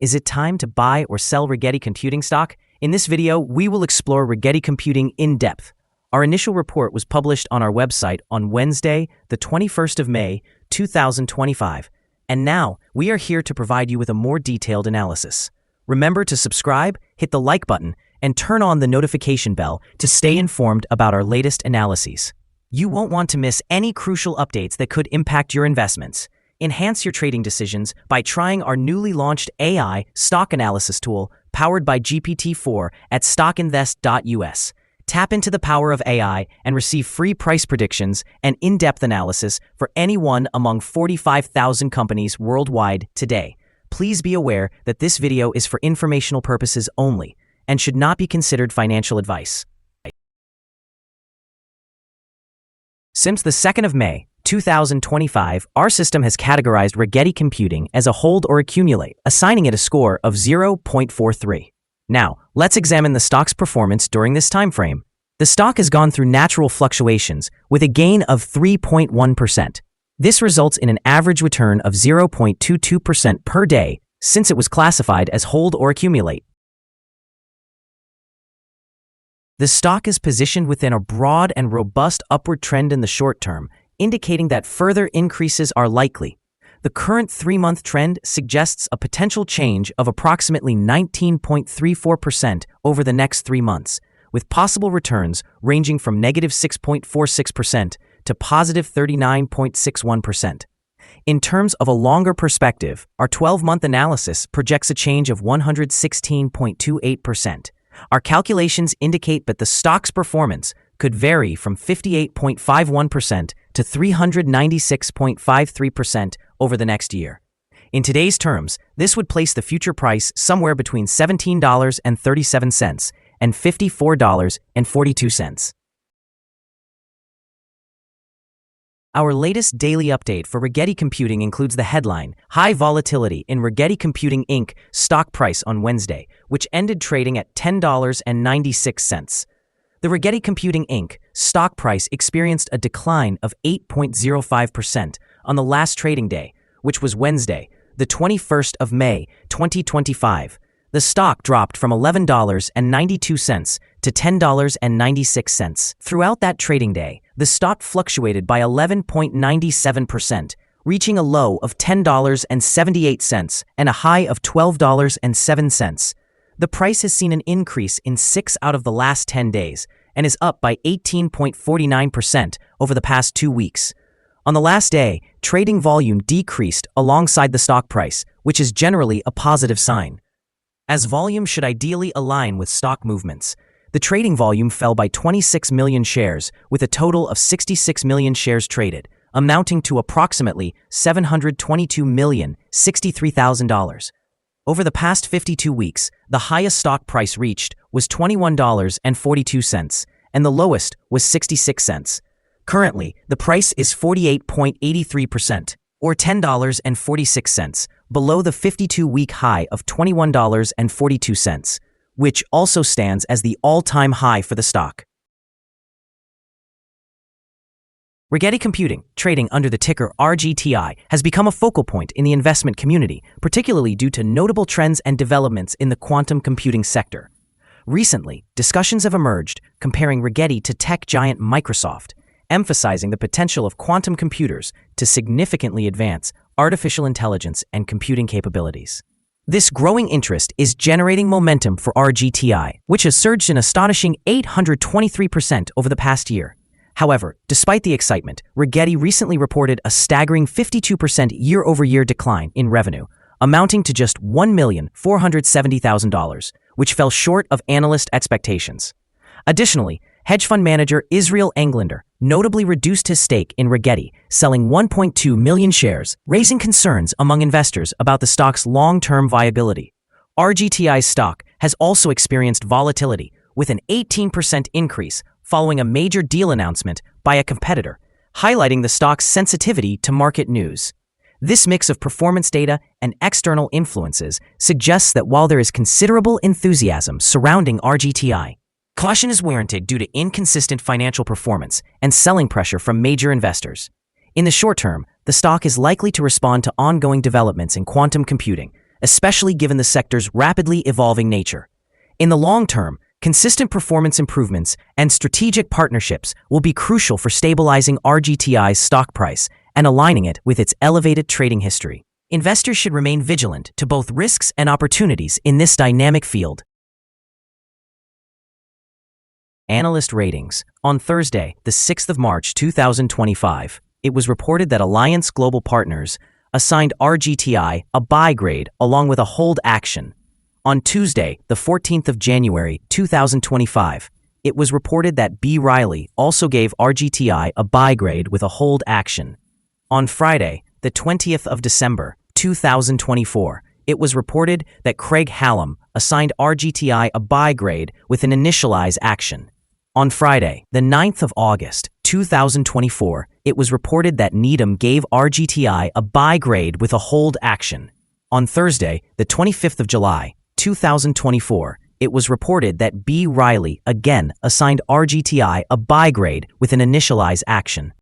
Is it time to buy or sell Rigetti Computing stock? In this video, we will explore Rigetti Computing in depth. Our initial report was published on our website on Wednesday, the 21st of May, 2025. And now, we are here to provide you with a more detailed analysis. Remember to subscribe, hit the like button, and turn on the notification bell to stay informed about our latest analyses. You won't want to miss any crucial updates that could impact your investments. Enhance your trading decisions by trying our newly launched AI stock analysis tool powered by GPT-4 at StockInvest.us. Tap into the power of AI and receive free price predictions and in-depth analysis for any one among 45,000 companies worldwide today. Please be aware that this video is for informational purposes only and should not be considered financial advice. Since the 2nd of May, 2025, our system has categorized Rigetti Computing as a hold or accumulate, assigning it a score of 0.43. Now, let's examine the stock's performance during this time frame. The stock has gone through natural fluctuations with a gain of 3.1%. This results in an average return of 0.22% per day since it was classified as hold or accumulate. The stock is positioned within a broad and robust upward trend in the short term, indicating that further increases are likely. The current 3-month trend suggests a potential change of approximately 19.34% over the next 3 months, with possible returns ranging from negative 6.46% to positive 39.61%. In terms of a longer perspective, our 12-month analysis projects a change of 116.28%. Our calculations indicate that the stock's performance could vary from 58.51% to 396.53% over the next year. In today's terms, this would place the future price somewhere between $17.37 and $54.42. Our latest daily update for Rigetti Computing includes the headline, High Volatility in Rigetti Computing Inc. stock price on Wednesday, which ended trading at $10.96. The Rigetti Computing Inc. stock price experienced a decline of 8.05% on the last trading day, which was Wednesday, the 21st of May, 2025. The stock dropped from $11.92 to $10.96. Throughout that trading day, the stock fluctuated by 11.97%, reaching a low of $10.78 and a high of $12.07. The price has seen an increase in 6 out of the last 10 days and is up by 18.49% over the past 2 weeks. On the last day, trading volume decreased alongside the stock price, which is generally a positive sign, as volume should ideally align with stock movements. The trading volume fell by 26 million shares, with a total of 66 million shares traded, amounting to approximately $722,063,000. Over the past 52 weeks, the highest stock price reached was $21.42, and the lowest was 66 cents. Currently, the price is 48.83%, or $10.46, below the 52-week high of $21.42, which also stands as the all-time high for the stock. Rigetti Computing, trading under the ticker RGTI, has become a focal point in the investment community, particularly due to notable trends and developments in the quantum computing sector. Recently, discussions have emerged comparing Rigetti to tech giant Microsoft, emphasizing the potential of quantum computers to significantly advance artificial intelligence and computing capabilities. This growing interest is generating momentum for RGTI, which has surged an astonishing 823% over the past year. However, despite the excitement, Rigetti recently reported a staggering 52% year-over-year decline in revenue, amounting to just $1,470,000, which fell short of analyst expectations. Additionally, hedge fund manager Israel Englander notably reduced his stake in Rigetti, selling 1.2 million shares, raising concerns among investors about the stock's long-term viability. RGTI's stock has also experienced volatility, with an 18% increase following a major deal announcement by a competitor, highlighting the stock's sensitivity to market news. This mix of performance data and external influences suggests that while there is considerable enthusiasm surrounding RGTI, caution is warranted due to inconsistent financial performance and selling pressure from major investors. In the short term, the stock is likely to respond to ongoing developments in quantum computing, especially given the sector's rapidly evolving nature. In the long term, consistent performance improvements and strategic partnerships will be crucial for stabilizing RGTI's stock price and aligning it with its elevated trading history. Investors should remain vigilant to both risks and opportunities in this dynamic field. Analyst ratings. On Thursday, the 6th of March 2025, it was reported that Alliance Global Partners assigned RGTI a buy grade along with a hold action. On Tuesday, the 14th of January 2025, it was reported that B. Riley also gave RGTI a buy grade with a hold action. On Friday, the 20th of December 2024, it was reported that Craig Hallam assigned RGTI a buy grade with an initialize action. On Friday, the 9th of August 2024, it was reported that Needham gave RGTI a buy grade with a hold action. On Thursday, the 25th of July 2024, it was reported that B. Riley again assigned RGTI a buy grade with an initialize action.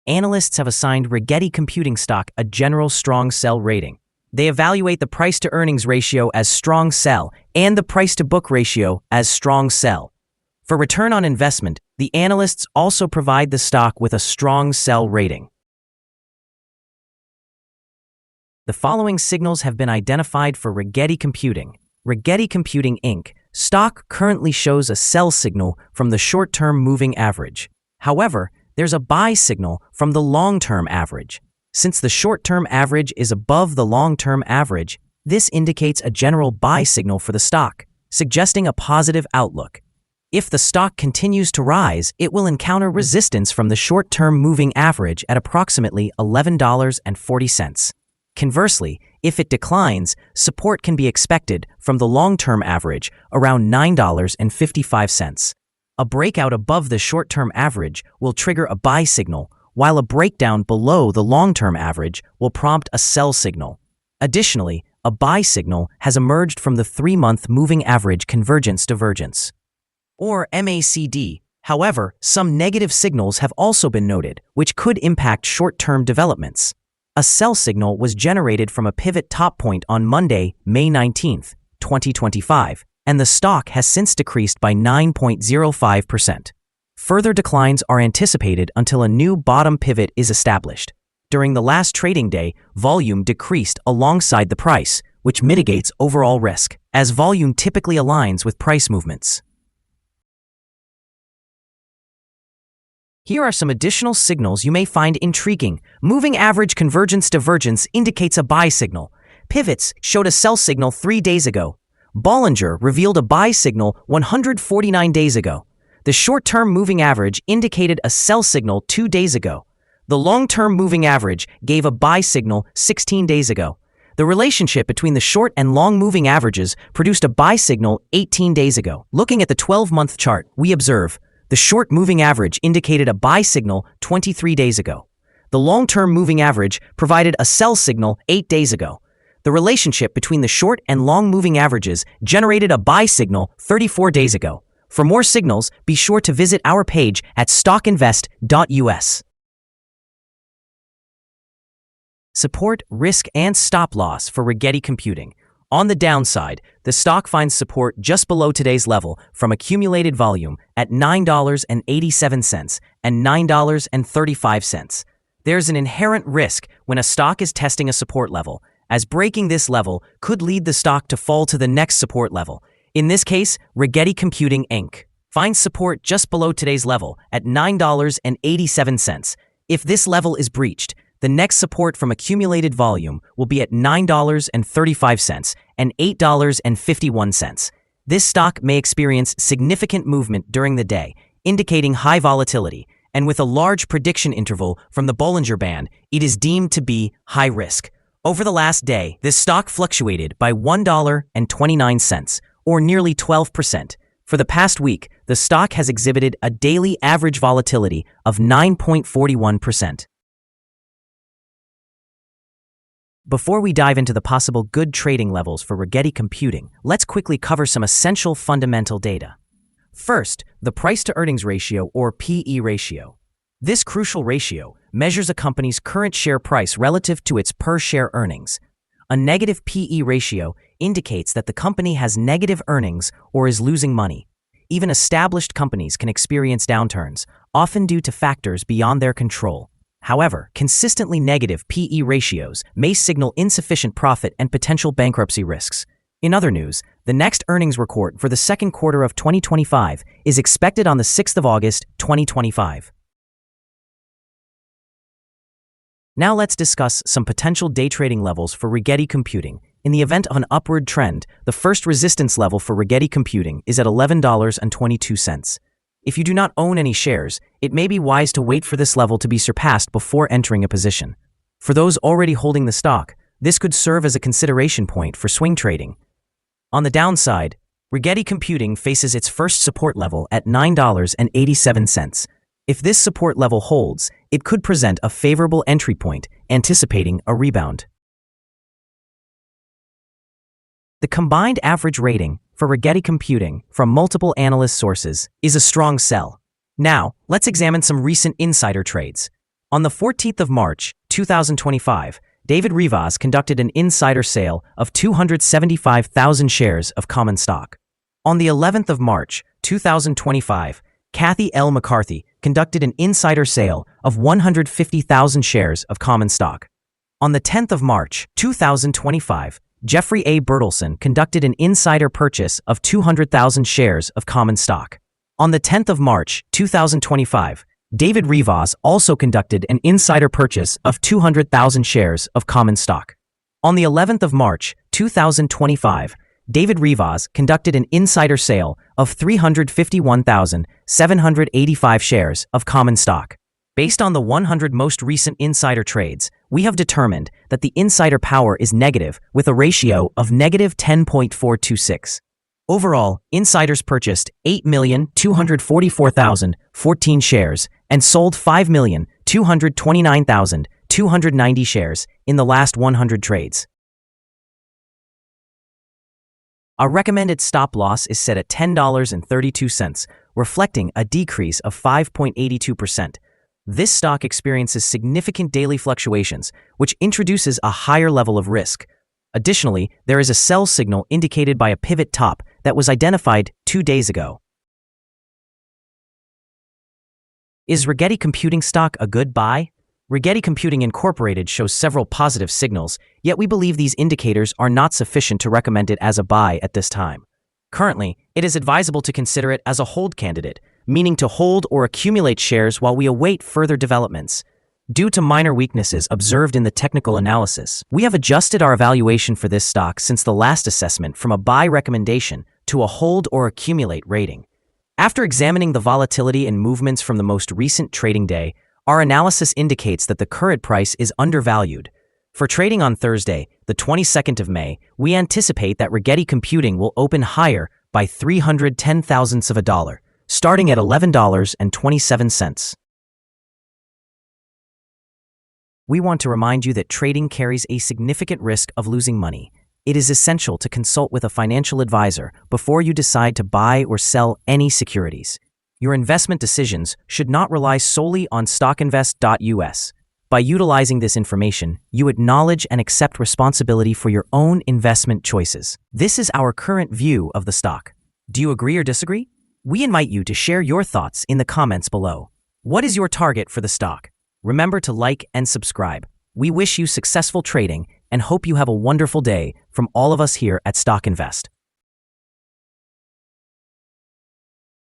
Analysts have assigned Rigetti Computing stock a general strong sell rating. They evaluate the price-to-earnings ratio as strong sell and the price-to-book ratio as strong sell. For return on investment, the analysts also provide the stock with a strong sell rating. The following signals have been identified for Rigetti Computing. Rigetti Computing Inc. stock currently shows a sell signal from the short-term moving average. However, there's a buy signal from the long-term average. Since the short-term average is above the long-term average, this indicates a general buy signal for the stock, suggesting a positive outlook. If the stock continues to rise, it will encounter resistance from the short-term moving average at approximately $11.40. Conversely, if it declines, support can be expected from the long-term average around $9.55. A breakout above the short-term average will trigger a buy signal, while a breakdown below the long-term average will prompt a sell signal. Additionally, a buy signal has emerged from the 3-month moving average convergence divergence, or MACD. However, some negative signals have also been noted, which could impact short-term developments. A sell signal was generated from a pivot top point on Monday, May 19, 2025, and the stock has since decreased by 9.05%. Further declines are anticipated until a new bottom pivot is established. During the last trading day, volume decreased alongside the price, which mitigates overall risk, as volume typically aligns with price movements. Here are some additional signals you may find intriguing. Moving average convergence divergence indicates a buy signal. Pivots showed a sell signal 3 days ago. Bollinger revealed a buy signal 149 days ago. The short-term moving average indicated a sell signal 2 days ago. The long-term moving average gave a buy signal 16 days ago. The relationship between the short and long moving averages produced a buy signal 18 days ago. Looking at the 12-month chart, we observe the short moving average indicated a buy signal 23 days ago. The long-term moving average provided a sell signal 8 days ago. The relationship between the short and long moving averages generated a buy signal 34 days ago. For more signals, be sure to visit our page at StockInvest.us. Support, risk, and stop loss for Rigetti Computing. On the downside, the stock finds support just below today's level from accumulated volume at $9.87 and $9.35. There's an inherent risk when a stock is testing a support level, as breaking this level could lead the stock to fall to the next support level. In this case, Rigetti Computing Inc. finds support just below today's level at $9.87. If this level is breached, the next support from accumulated volume will be at $9.35 and $8.51. This stock may experience significant movement during the day, indicating high volatility, and with a large prediction interval from the Bollinger Band, it is deemed to be high risk. Over the last day, this stock fluctuated by $1.29, or nearly 12%. For the past week, the stock has exhibited a daily average volatility of 9.41%. Before we dive into the possible good trading levels for Rigetti Computing, let's quickly cover some essential fundamental data. First, the price-to-earnings ratio, or PE ratio. This crucial ratio measures a company's current share price relative to its per-share earnings. A negative P/E ratio indicates that the company has negative earnings or is losing money. Even established companies can experience downturns, often due to factors beyond their control. However, consistently negative P/E ratios may signal insufficient profit and potential bankruptcy risks. In other news, the next earnings report for the second quarter of 2025 is expected on the 6th of August, 2025. Now let's discuss some potential day trading levels for Rigetti Computing. In the event of an upward trend, the first resistance level for Rigetti Computing is at $11.22. If you do not own any shares, it may be wise to wait for this level to be surpassed before entering a position. For those already holding the stock, this could serve as a consideration point for swing trading. On the downside, Rigetti Computing faces its first support level at $9.87. If this support level holds, it could present a favorable entry point, anticipating a rebound. The combined average rating for Rigetti Computing from multiple analyst sources is a strong sell. Now, let's examine some recent insider trades. On the 14th of March, 2025, David Rivas conducted an insider sale of 275,000 shares of common stock. On the 11th of March, 2025, Kathy L. McCarthy conducted an insider sale of 150,000 shares of common stock. On the 10th of March, 2025, Jeffrey A. Bertelson conducted an insider purchase of 200,000 shares of common stock. On the 10th of March, 2025, David Rivas also conducted an insider purchase of 200,000 shares of common stock. On the 11th of March, 2025, David Rivas conducted an insider sale of 351,785 shares of common stock. Based on the 100 most recent insider trades, we have determined that the insider power is negative with a ratio of negative 10.426. Overall, insiders purchased 8,244,014 shares and sold 5,229,290 shares in the last 100 trades. Our recommended stop loss is set at $10.32, reflecting a decrease of 5.82%. This stock experiences significant daily fluctuations, which introduces a higher level of risk. Additionally, there is a sell signal indicated by a pivot top that was identified 2 days ago. Is Rigetti Computing stock a good buy? Rigetti Computing Incorporated shows several positive signals, yet we believe these indicators are not sufficient to recommend it as a buy at this time. Currently, it is advisable to consider it as a hold candidate, meaning to hold or accumulate shares while we await further developments. Due to minor weaknesses observed in the technical analysis, we have adjusted our evaluation for this stock since the last assessment from a buy recommendation to a hold or accumulate rating. After examining the volatility and movements from the most recent trading day, our analysis indicates that the current price is undervalued. For trading on Thursday, the 22nd of May, we anticipate that Rigetti Computing will open higher by 310 thousandths of a dollar, starting at $11.27. We want to remind you that trading carries a significant risk of losing money. It is essential to consult with a financial advisor before you decide to buy or sell any securities. Your investment decisions should not rely solely on StockInvest.us. By utilizing this information, you acknowledge and accept responsibility for your own investment choices. This is our current view of the stock. Do you agree or disagree? We invite you to share your thoughts in the comments below. What is your target for the stock? Remember to like and subscribe. We wish you successful trading and hope you have a wonderful day from all of us here at StockInvest.